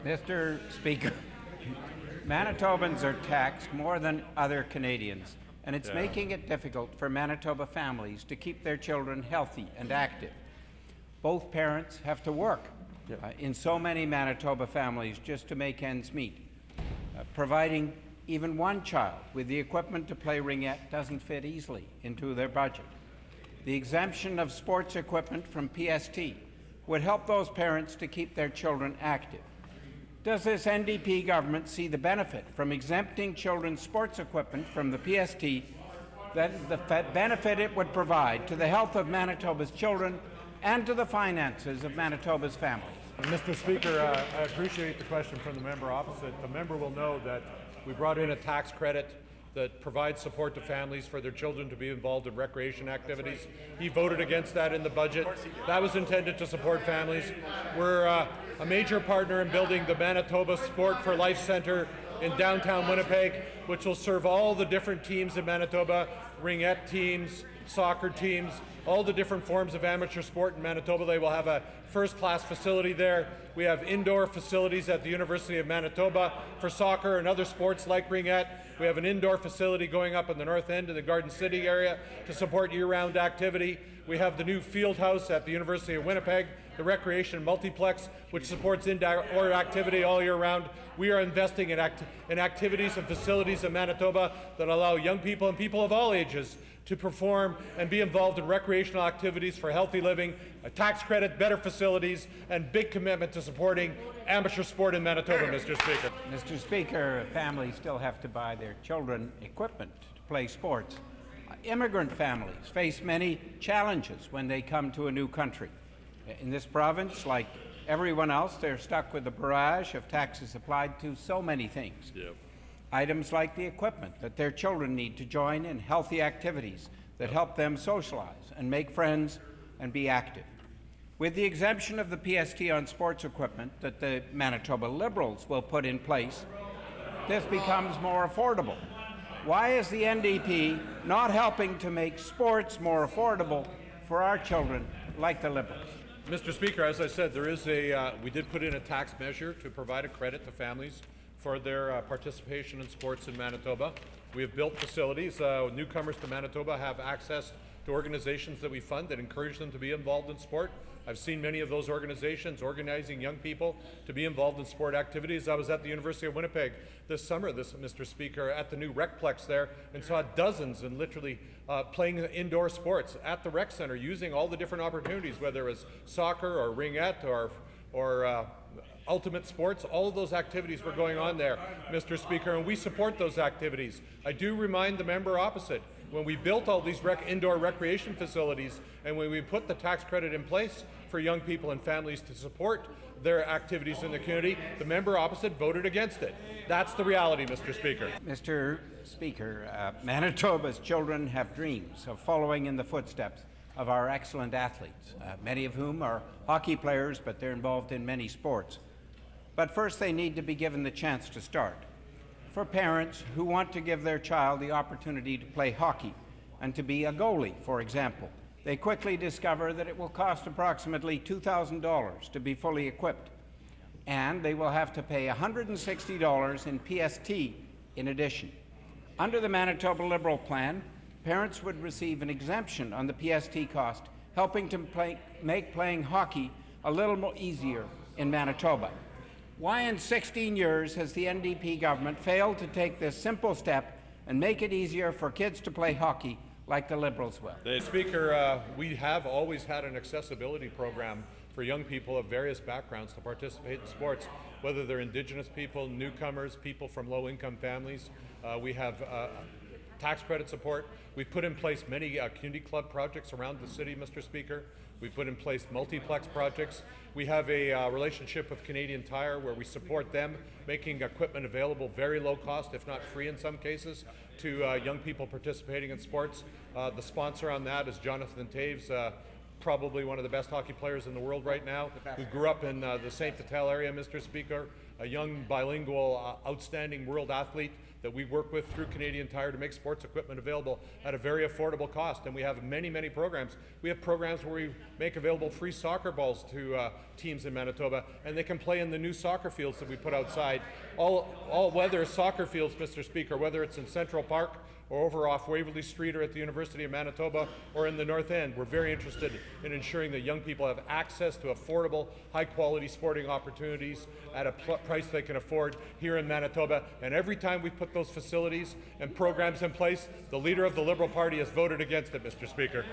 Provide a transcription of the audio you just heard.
Mr. Speaker, Manitobans are taxed more than other Canadians, and it's making it difficult for Manitoba families to keep their children healthy and active. Both parents have to work in so many Manitoba families just to make ends meet. Providing even one child with the equipment to play ringette doesn't fit easily into their budget. The exemption of sports equipment from PST would help those parents to keep their children active. Does this NDP government see the benefit from exempting children's sports equipment from the PST, that the benefit it would provide to the health of Manitoba's children and to the finances of Manitoba's families? Mr. Speaker, I appreciate the question from the member opposite. The member will know that we brought in a tax credit that provides support to families for their children to be involved in recreation activities. He voted against that in the budget. That was intended to support families. We're a major partner in building the Manitoba Sport for Life Centre in downtown Winnipeg, which will serve all the different teams in Manitoba, ringette teams, soccer teams, all the different forms of amateur sport in Manitoba. They will have a first-class facility there. We have indoor facilities at the University of Manitoba for soccer and other sports like ringette. We have an indoor facility going up in the north end of the Garden City area to support year-round activity. We have the new field house at the University of Winnipeg, the recreation multiplex, which supports indoor activity all year round. We are investing in activities and facilities in Manitoba that allow young people and people of all ages to perform and be involved in recreational activities for healthy living, a tax credit, better facilities, and big commitment to supporting amateur sport in Manitoba, Mr. Speaker. Mr. Speaker, families still have to buy their children equipment to play sports. Immigrant families face many challenges when they come to a new country. In this province, like everyone else, they're stuck with a barrage of taxes applied to so many things. Items like the equipment that their children need to join in healthy activities that help them socialize and make friends and be active. With the exemption of the PST on sports equipment that the Manitoba Liberals will put in place, this becomes more affordable. Why is the NDP not helping to make sports more affordable for our children like the Liberals? Mr. Speaker, as I said, we did put in a tax measure to provide a credit to families for their participation in sports in Manitoba. We have built facilities. Newcomers to Manitoba have access to organizations that we fund that encourage them to be involved in sport. I've seen many of those organizations organizing young people to be involved in sport activities. I was at the University of Winnipeg this summer, Mr. Speaker, at the new Recplex there, and saw dozens and literally playing indoor sports at the rec center, using all the different opportunities, whether it was soccer or ringette or ultimate sports. All of those activities were going on there, Mr. Speaker, and we support those activities. I do remind the member opposite, when we built all these indoor recreation facilities and when we put the tax credit in place for young people and families to support their activities in the community, the member opposite voted against it. That's the reality, Mr. Speaker. Mr. Speaker, Manitoba's children have dreams of following in the footsteps of our excellent athletes, many of whom are hockey players, but they're involved in many sports. But first, they need to be given the chance to start. For parents who want to give their child the opportunity to play hockey and to be a goalie, for example, they quickly discover that it will cost approximately $2,000 to be fully equipped, and they will have to pay $160 in PST in addition. Under the Manitoba Liberal plan, parents would receive an exemption on the PST cost, helping to make playing hockey a little more easier in Manitoba. Why in 16 years has the NDP government failed to take this simple step and make it easier for kids to play hockey like the Liberals will? Speaker, we have always had an accessibility program for young people of various backgrounds to participate in sports, whether they're Indigenous people, newcomers, people from low-income families. We have tax credit support. We've put in place many community club projects around the city, Mr. Speaker. We've put in place multiplex projects. We have a relationship with Canadian Tire where we support them, making equipment available very low cost, if not free in some cases, to young people participating in sports. The sponsor on that is Jonathan Taves, probably one of the best hockey players in the world right now, who grew up in the St. Vital area, Mr. Speaker, a young bilingual, outstanding world athlete that we work with through Canadian Tire to make sports equipment available at a very affordable cost. And we have many, many programs. We have programs where we make available free soccer balls to teams in Manitoba, and they can play in the new soccer fields that we put outside. All-weather soccer fields, Mr. Speaker, whether it's in Central Park or over off Waverley Street or at the University of Manitoba or in the North End. We're very interested in ensuring that young people have access to affordable, high-quality sporting opportunities at a price they can afford here in Manitoba. And every time we put those facilities and programs in place, the leader of the Liberal Party has voted against it, Mr. Speaker.